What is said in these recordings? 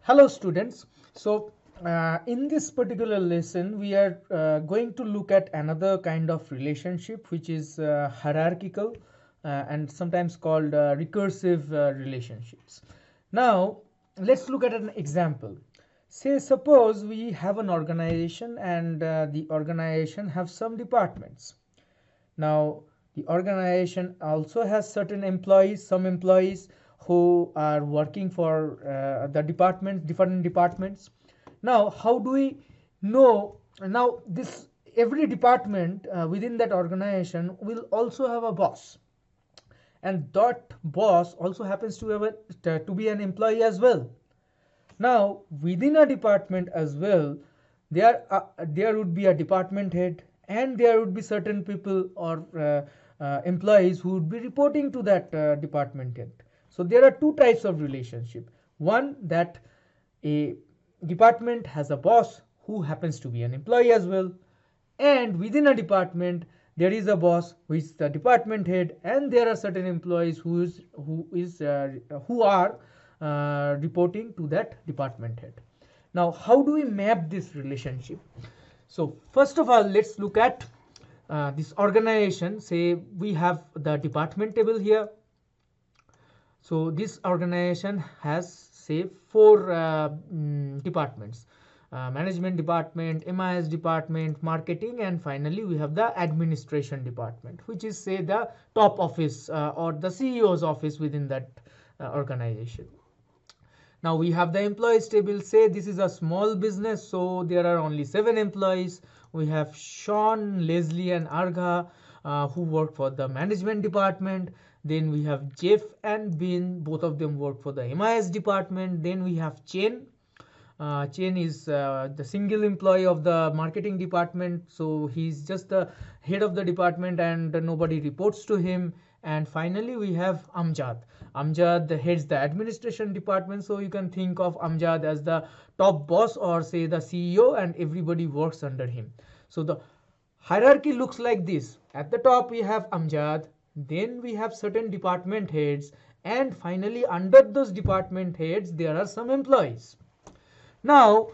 Hello students. In this particular lesson we are going to look at another kind of relationship which is hierarchical and sometimes called recursive relationships. Now let's look at an example. Say suppose we have an organization and the organization have some departments. Now the organization also has certain employees, some employees who are working for the departments, different departments. Now how do we know? Now this every department within that organization will also have a boss, and that boss also happens to have to be an employee as well. Now within a department as well, there would be a department head, and there would be certain people or employees who would be reporting to that department head. So there are two types of relationship. One, that a department has a boss who happens to be an employee as well, and within a department there is a boss who is the department head, and there are certain employees who are reporting to that department head. Now how do we map this relationship? So first of all, let's look at this organization. Say we have the department table here. So this organization has, say, four departments: management department, MIS department, marketing, and finally we have the administration department, which is, say, the top office or the CEO's office within that organization. Now we have the employees table. Say this is a small business, so there are only 7 employees. We have Sean, Leslie, and Argha who work for the management department. Then we have Jeff and Ben, both of them work for the MIS department. Then we have Chen. Chen is the single employee of the marketing department, so he's just the head of the department and nobody reports to him. And finally we have Amjad. Amjad heads the administration department, so you can think of Amjad as the top boss or, say, the CEO, and everybody works under him. So the hierarchy looks like this. At the top we have Amjad, then we have certain department heads, and finally under those department heads there are some employees. Now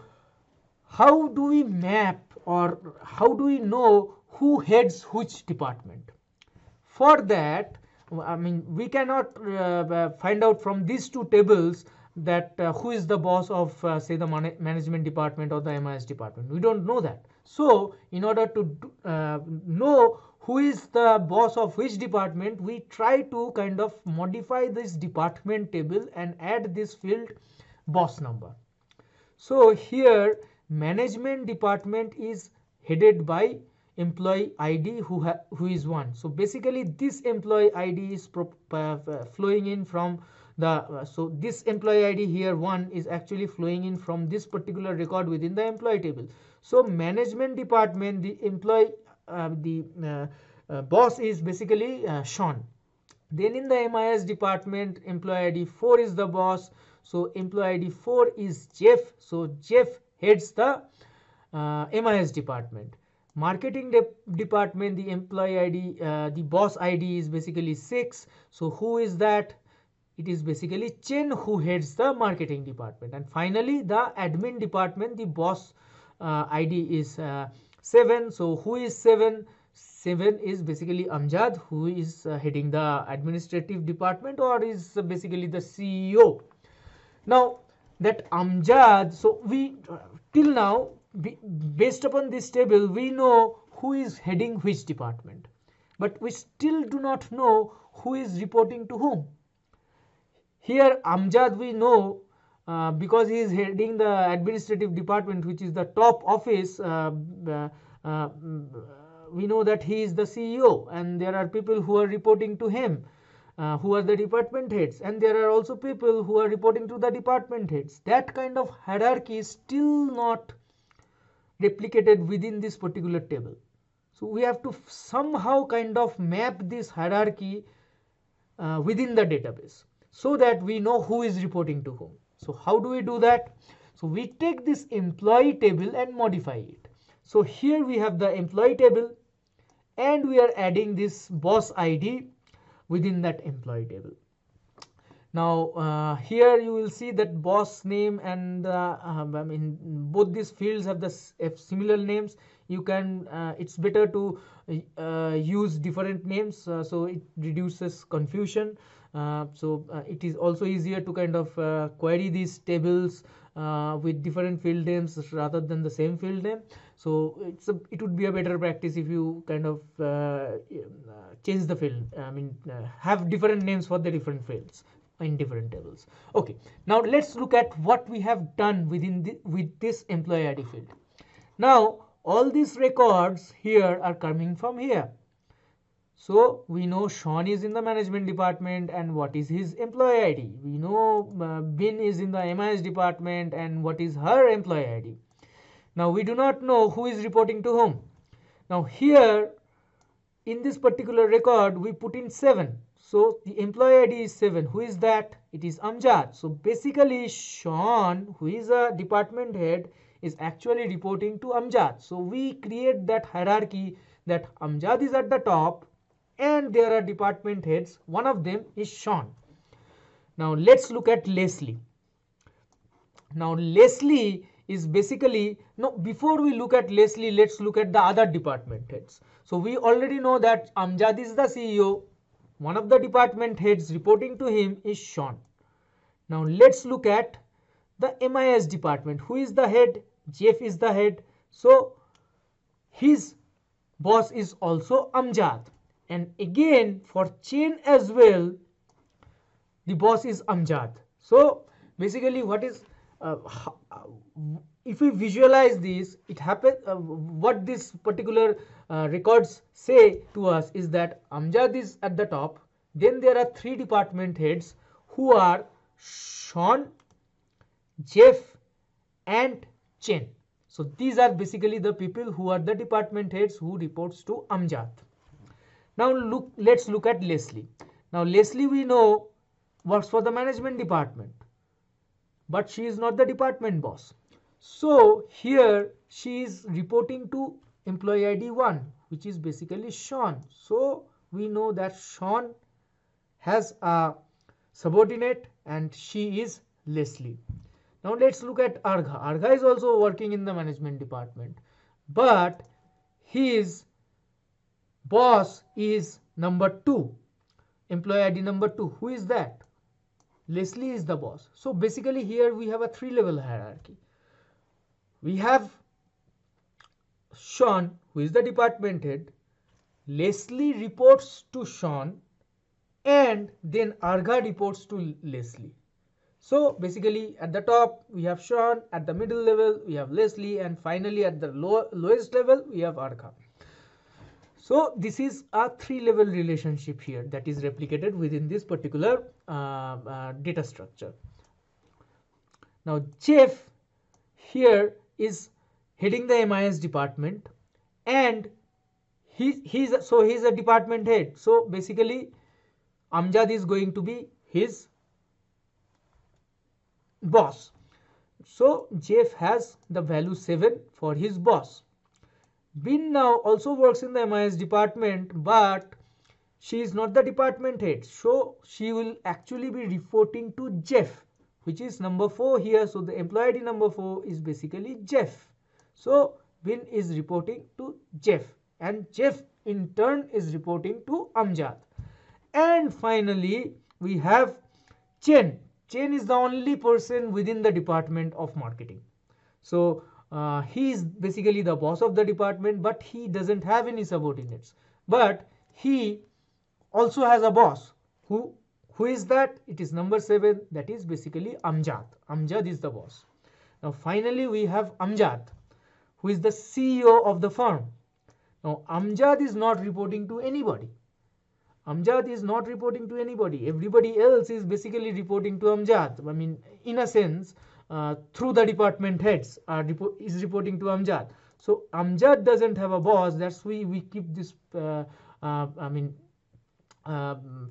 how do we map, or how do we know who heads which department? For that, we cannot find out from these two tables that who is the boss of, say, the management department or the MIS department. We don't know that. So in order to know who is the boss of which department, we try to kind of modify this department table and add this field boss number. So here management department is headed by employee ID who is 1. So basically this employee ID is flowing in from the so this employee ID here 1 is actually flowing in from this particular record within the employee table. So management department, the employee boss is basically Sean. Then in the MIS department, employee ID 4 is the boss, so employee ID 4 is Jeff, so Jeff heads the MIS department. Marketing department, the employee ID, the boss ID is basically 6. So who is that? It is basically Chen who heads the marketing department. And finally the admin department, the boss ID is 7. So who is 7? 7 is basically Amjad, who is heading the administrative department, or is basically the CEO. Now that Amjad, so we till now, based upon this table, we know who is heading which department, but we still do not know who is reporting to whom. Here Amjad we know because he is heading the administrative department, which is the top office. We know that he is the CEO, and there are people who are reporting to him, who are the department heads, and there are also people who are reporting to the department heads. That kind of hierarchy is still not replicated within this particular table. So we have to somehow kind of map this hierarchy within the database so that we know who is reporting to whom. So how do we do that? So we take this employee table and modify it. So here we have the employee table, and we are adding this boss ID within that employee table. Now here you will see that boss name and I mean both these fields have have similar names. You can it's better to use different names, so it reduces confusion. It is also easier to kind of query these tables with different field names rather than the same field name. So it would be a better practice if you kind of change the field, I mean have different names for the different fields in different tables. Okay, now let's look at what we have done with this employee ID field. Now all these records here are coming from here. So we know Sean is in the management department, and what is his employee ID. We know Bin is in the MIS department, and what is her employee ID. Now we do not know who is reporting to whom. Now here in this particular record we put in 7. So the employee ID is 7. Who is that? It is Amjad. So basically Sean, who is a department head, is actually reporting to Amjad. So we create that hierarchy that Amjad is at the top and there are department heads. One of them is Sean. Now let's look at Leslie. Now Leslie is basically, no, before we look at Leslie, let's look at the other department heads. So we already know that Amjad is the CEO. One of the department heads reporting to him is Sean. Now let's look at the MIS department. Who is the head? Jeff is the head. So his boss is also Amjad. And again for Chain as well, the boss is Amjad. So basically what is if we visualize this, it happens what this particular records say to us is that Amjad is at the top, then there are 3 department heads who are Sean, Jeff and Chen. So these are basically the people who are the department heads who reports to Amjad. Now let's look at Leslie. Now Leslie we know works for the management department, but she is not the department boss. So here she is reporting to employee ID 1, which is basically Sean. So we know that Sean has a subordinate and she is Leslie. Now let's look at Argha. Argha is also working in the management department, but his boss is number 2, employee ID number 2. Who is that? Leslie is the boss. So basically here we have a 3-level hierarchy. We have Sean, who is the department head. Leslie reports to Sean, and then Argha reports to Leslie. So basically at the top we have Sean, at the middle level we have Leslie, and finally at the lowest level we have Argha. So this is a 3-level relationship here that is replicated within this particular data structure. Now Jeff here is heading the MIS department, and he's a department head. So basically Amjad is going to be his boss. So Jeff has the value 7 for his boss. Bin now also works in the MIS department, but she is not the department head. So she will actually be reporting to Jeff, which is number 4 here. So the employee ID number 4 is basically Jeff. So Bin is reporting to Jeff, and Jeff in turn is reporting to Amjad. And finally we have Chen. Chen is the only person within the department of marketing. So he is basically the boss of the department, but he doesn't have any subordinates. But he also has a boss. Who is that? It is number 7, that is basically Amjad. Amjad is the boss. Now finally we have Amjad, who is the CEO of the firm. Now Amjad is not reporting to anybody. Amjad is not reporting to anybody. Everybody else is basically reporting to Amjad. I mean, in a sense, through the department heads is reporting to Amjad. So Amjad doesn't have a boss. That's why we keep this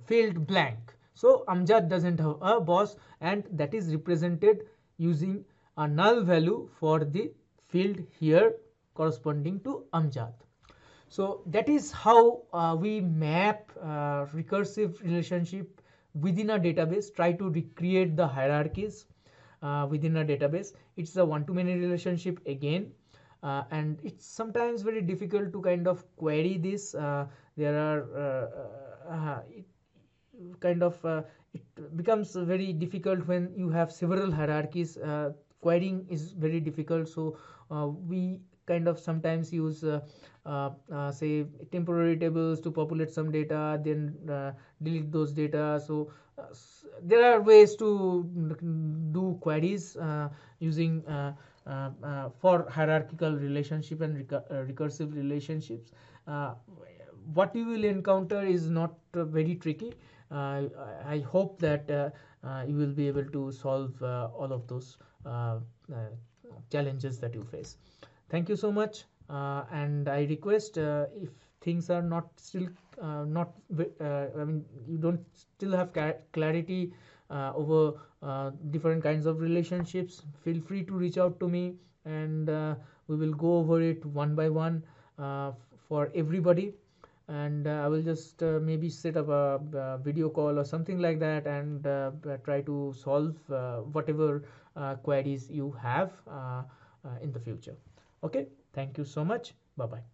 field blank. So Amjad doesn't have a boss, and that is represented using a null value for the field here corresponding to Amjad. So that is how we map recursive relationship within a database, try to recreate the hierarchies within a database. It's a one-to-many relationship again, and it's sometimes very difficult to kind of query this. There are it kind of it becomes very difficult when you have several hierarchies. Querying is very difficult, so we kind of sometimes use say temporary tables to populate some data, then delete those data. So there are ways to do queries using for hierarchical relationship and recursive relationships. What you will encounter is not very tricky. I hope that you will be able to solve all of those challenges that you face. Thank you so much, and I request if things are not still not I mean you don't still have clarity over different kinds of relationships, feel free to reach out to me, and we will go over it one by one for everybody. And I will just maybe set up a video call or something like that, and try to solve whatever queries you have in the future. Okay, thank you so much. Bye bye.